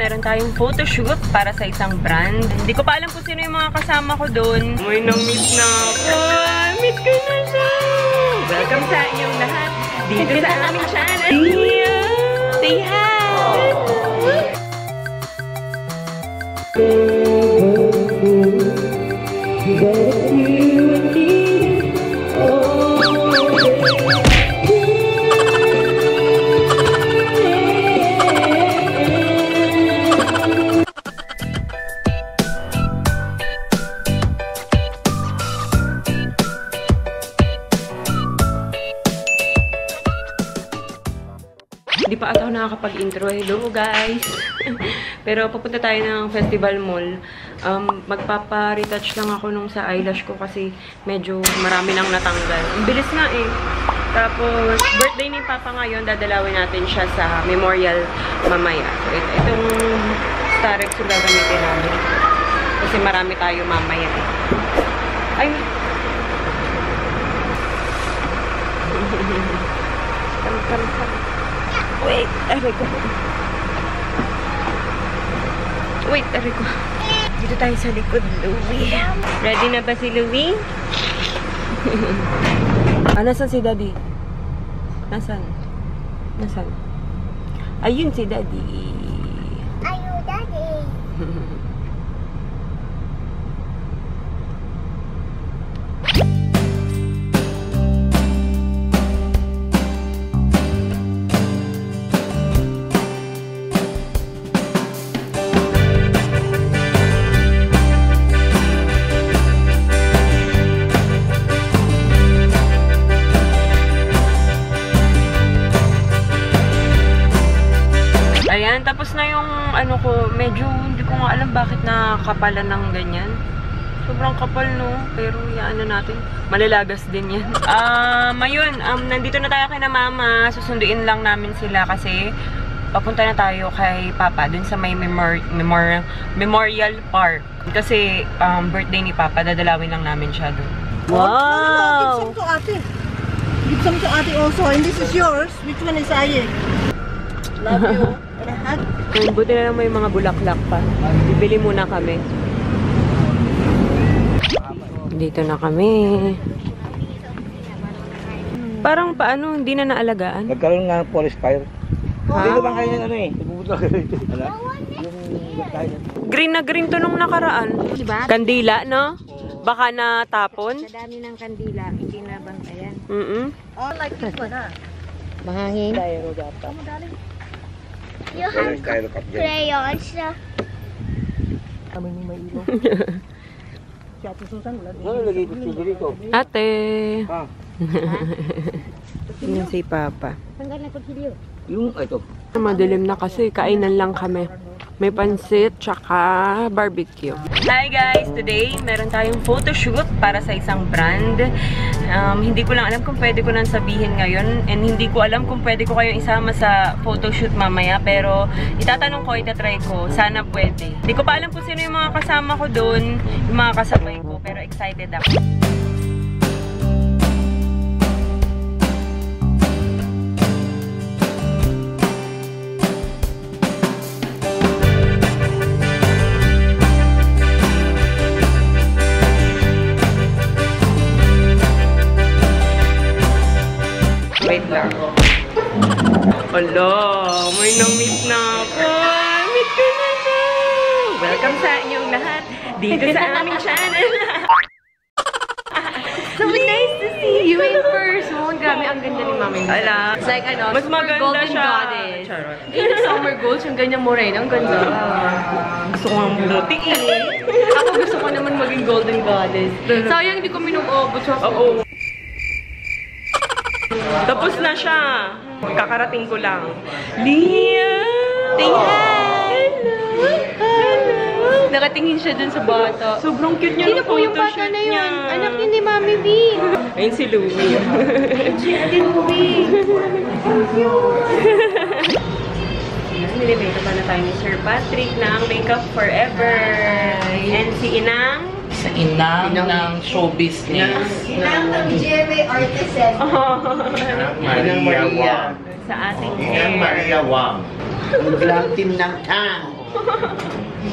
meron tayong photoshoot para sa isang brand. Hindi ko pa alam kung sino yung mga kasama ko doon. May nang-meet na ako. Meet ko na siya! Welcome sa inyong lahat dito sa aming channel. Say hi! Hindi pa ata ako nakakapag-intro. Hello guys! Pero papunta tayo ng Festival Mall. Magpapa-retouch lang ako nung sa eyelash ko kasi medyo marami nang natanggal. Ang bilis nga eh. Tapos, birthday ni Papa ngayon, dadalawin natin siya sa memorial mamaya. So, itong Starex yung gagamitin namin. Kasi marami tayo mamaya eh. Ay! Come. Wait, aray ko. Wait, aray ko. Dito tayo sa likod, Louie. Ready na ba si Louie? Nasaan si Daddy? Nasaan? Ayun si Daddy. Ayun, Daddy. Ayan, tapos na yung ano ko, medyo hindi ko nga alam bakit nakapalan ng ganyan. Sobrang kapal, no? Pero yan natin, malalagas din yan. Ayun, nandito na tayo kay na Mama. Susunduin lang namin sila kasi papunta na tayo kay Papa dun sa may Memorial Park. Kasi birthday ni Papa, dadalawin lang namin siya dun. Wow! Give some to Ate. Give some to Ate also. And this is yours. Which one is Aye? Love you. Buti na lang may mga bulaklak pa. Bibili muna kami. Dito na kami. Parang paano, hindi na naalagaan? Nagkaroon nga ng forest fire. Ha? Hindi ko bang kayo ano eh. Green na green to nung nakaraan. Diba? Kandila, no? Baka natapon. Sa dami ng kandila, hindi na bantayan. Oh, like this one, ha? Mahangin. You have crayons. Kami ni may ilo. Si Ate Susan, wala din. Ano lagay ko dito? Ate. Ha? Tingnan si Papa. Tanggal na kutsilyo. Yung ito. Madilim na kasi, kainan lang kami. May pansit, tsaka barbecue. Hi guys! Today, meron tayong photoshoot para sa isang brand. Hindi ko lang alam kung pwede ko nang sabihin ngayon. And hindi ko alam kung pwede ko kayong isama sa photoshoot mamaya. Pero itatanong ko, itatry ko. Sana pwede. Hindi ko pa alam kung sino yung mga kasama ko doon. Yung mga kasabay ko. Pero excited ako. Wait lang. Hala, may nang-meet na ako. Meet ko na siya. Welcome sa inyong lahat dito sa aming channel. So nice to see you in person. Grabe, ang ganda ni Mami. Ala. It's like, ano, mas super maganda golden siya. goddess. Charot. Yung summer gold, yung ganyan mo rin. Ang ganda. Gusto ko ang bumuti eh. Ako gusto ko naman maging golden goddess. Sayang hindi ko minumobot siya. Oo. Tapos na siya. Kakarating ko lang. Lia! Say hi! Hello! Nakatingin siya dun sa bata. Sobrang cute niya. Sino po yung bata na yun? Anak niya ni Mami V. Ayun si Louie. Si Ate Louie. Nilibay na tayo ni Sir Patrick ng Makeup Forever. And si Inang. Sa inang ng show business. Inang ng GMA Artisan. Maria Wang. Sa ating Inang Maria Wang. Ang black team ng Tang.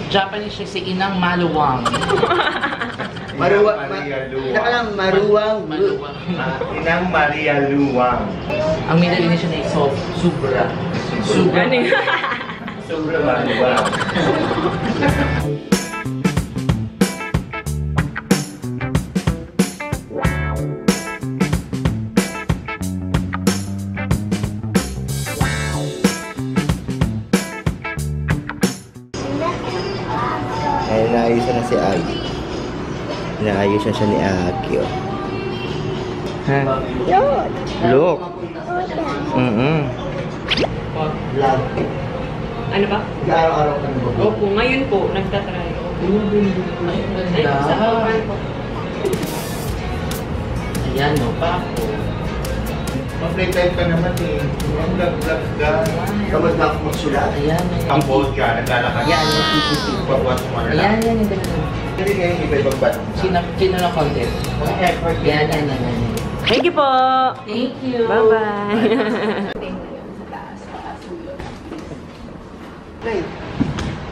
Japanese siya si Inang Maluwang. Maruwang. Saka lang, maruwang. Maluwang. Inang Maria Luwang. Ang middle initial ay Subra. Subra. Ano yun? Sobra maluwang. Ay, naayos na si Agi. Naayos na siya ni Agi, oh. Ha? Look. Vlog. Ano ba? Araw-araw ka na ba? Opo, ngayon po, nagtatry. Ay, sa kawan po. Ayan, no, Papo. Ma-play time ka naman eh. Ang vlog-vlog ka. Kapag na ako magsulat. Ayan, Ang bold ka, naglalakad. Ayan, yung Pagwas mo na lang. Ayan, yung ganun. Hindi ngayon, iba-ibang bato. Sino na content? Effort. Yan. Thank you po! Thank you. Bye-bye!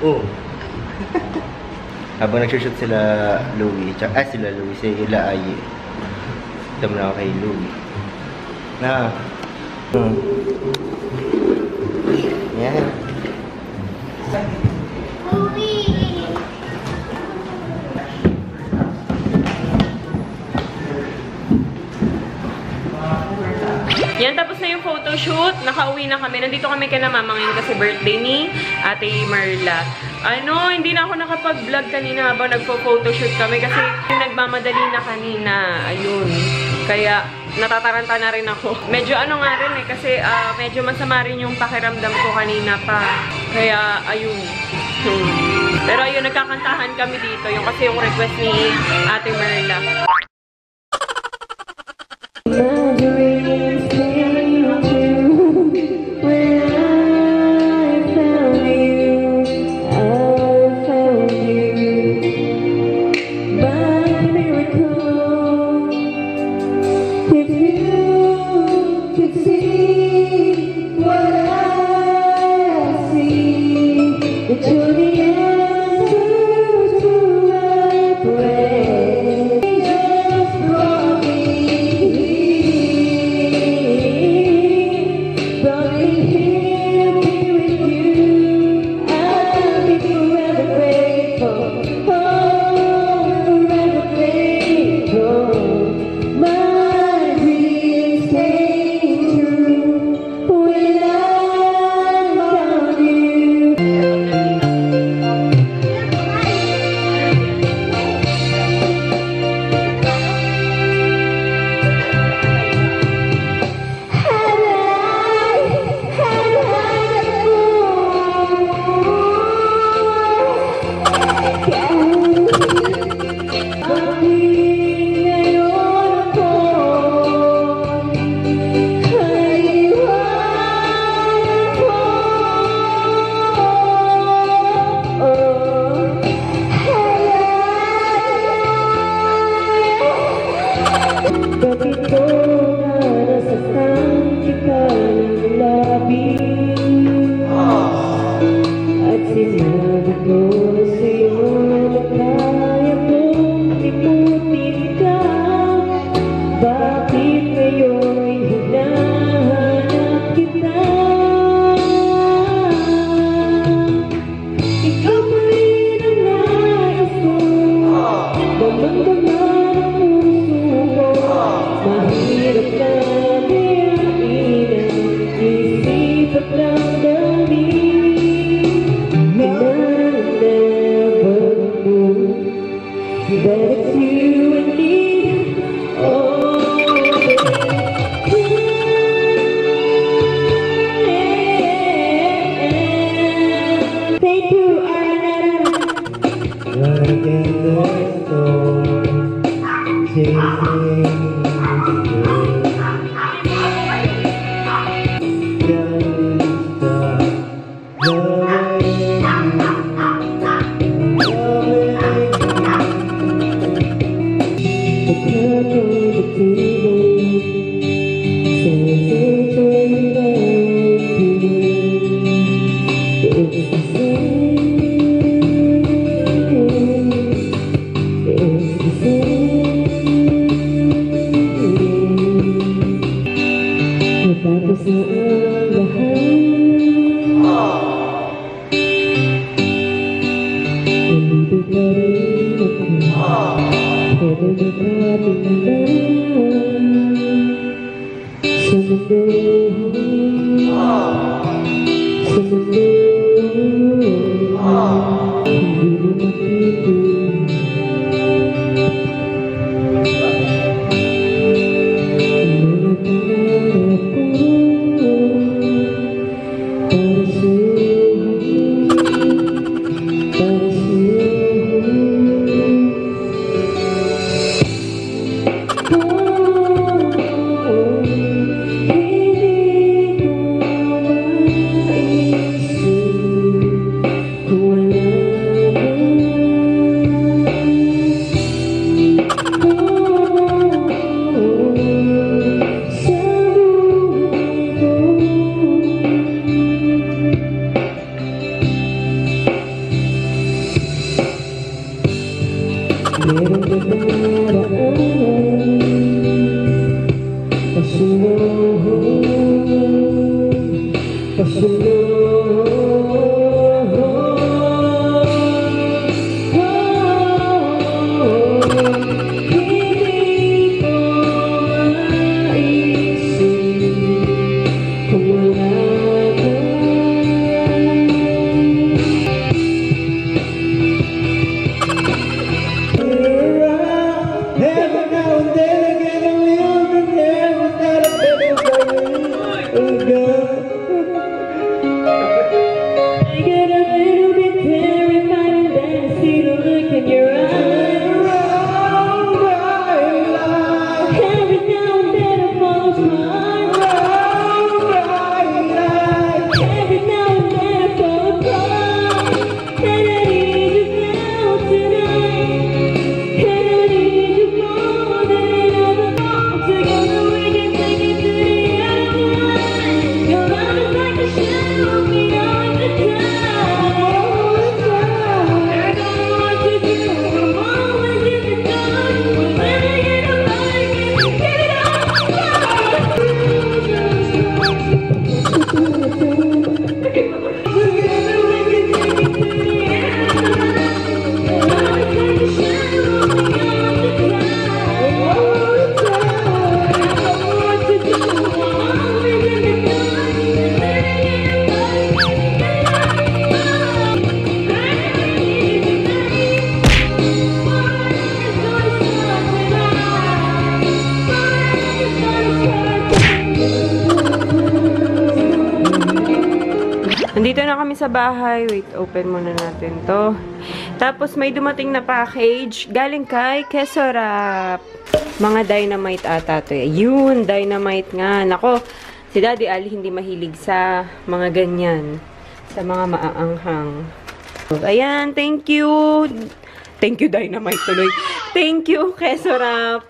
Oh. Habang nagsushoot sila Louie, sila Louie, sila Aye. Ito na ako kay Louie. Na. Yan. Yan, tapos na yung photoshoot. Nakauwi na kami. Nandito kami kay na mama ngayon kasi birthday ni Ate Marla. Ano, hindi na ako nakapag-vlog kanina habang nagpo-photoshoot kami kasi nagmamadali na kanina. Ayun. Kaya natataranta na rin ako. Medyo ano nga rin eh kasi medyo masama rin yung pakiramdam ko kanina pa. Kaya ayun. Pero ayun, nagkakantahan kami dito. Yung kasi yung request ni Ate Marla. It's the same. Nandito na kami sa bahay. Wait, open muna natin to. Tapos may dumating na package galing kay Kesorap. Mga dynamite ata to. Yun, dynamite nga. Nako, si Daddy Ali hindi mahilig sa mga ganyan. Sa mga maaanghang. Ayan, thank you. Thank you, dynamite tuloy. Thank you, Kesorap.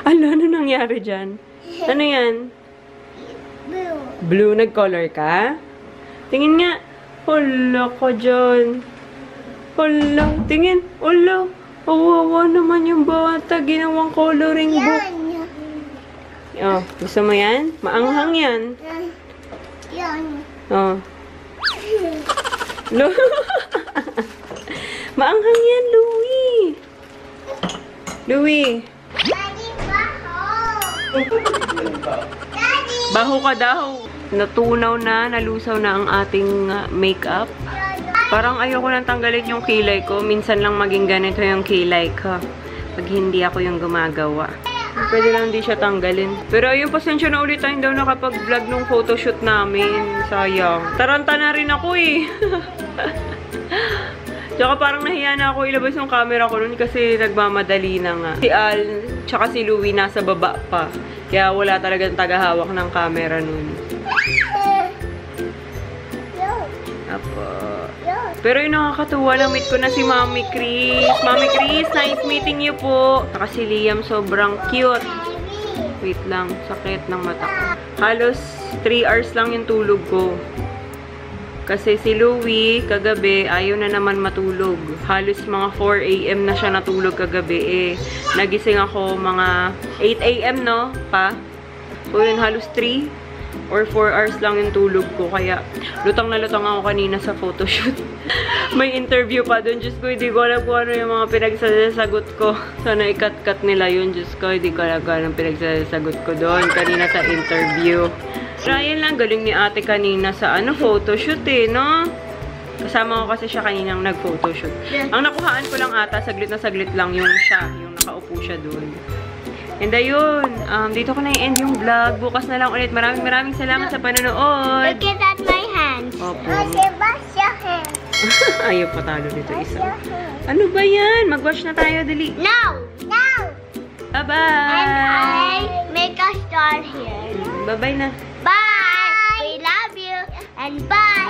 Ano nangyari dyan? Ano yan? Blue, nag-color ka? Tingin nga. Hala ka dyan. Hala, tingin. Hala. Awawa naman yung bata. Ginawang coloring book. Oh, gusto mo yan? Maanghang yan. Oh. Maanghang yan, Louie. Louie. Baho ka daw. Natunaw na, nalusaw na ang ating makeup. Parang ayoko nang tanggalin yung kilay ko. Minsan lang maging ganito yung kilay ko. Pag hindi ako yung gumagawa. Pwede lang di siya tanggalin. Pero ayun, pasensya na ulit tayo daw nakapag-vlog nung photoshoot namin. Sayang. Taranta na rin ako eh. Tsaka parang nahiya na ako ilabas yung camera ko nun kasi nagmamadali na nga. Si Al, tsaka si Louie nasa baba pa. Kaya wala talagang tagahawak ng camera nun. Apo. Pero yung nakakatuwa, na-meet ko na si Mami Chris. Mami Chris, nice meeting you po. Saka si Liam, sobrang cute. Wait lang, sakit ng mata ko. Halos 3 hours lang yung tulog ko. Kasi si Louie, kagabi, ayaw na naman matulog. Halos mga 4 AM na siya natulog kagabi. Nagising ako mga 8 AM, no? Pa? So yun, halos 3. or 4 hours lang yung tulog ko. Kaya, lutang na lutang ako kanina sa photoshoot. May interview pa dun. Diyos ko, hindi ko alam kung ano yung mga pinagsasagot ko. Sana i-cut-cut nila yun. Diyos ko, hindi ko alam kung anong pinagsasagot ko doon kanina sa interview. Pero ayun lang, galing ni ate kanina sa photoshoot no? Kasama ko kasi siya kaninang nag-photoshoot. Ang nakuhaan ko lang ata, saglit na saglit lang yung siya, yung nakaupo siya doon. And ayun, dito ko na i-end yung vlog. Bukas na lang ulit. Maraming salamat sa panonood. Look at my hands. Opo. Wash your hands. Ayaw patalo dito isa. Ano ba yan? Mag-wash na tayo, dali. No! No! Bye-bye! And I make a star here. Bye-bye na. Bye! We love you. And bye!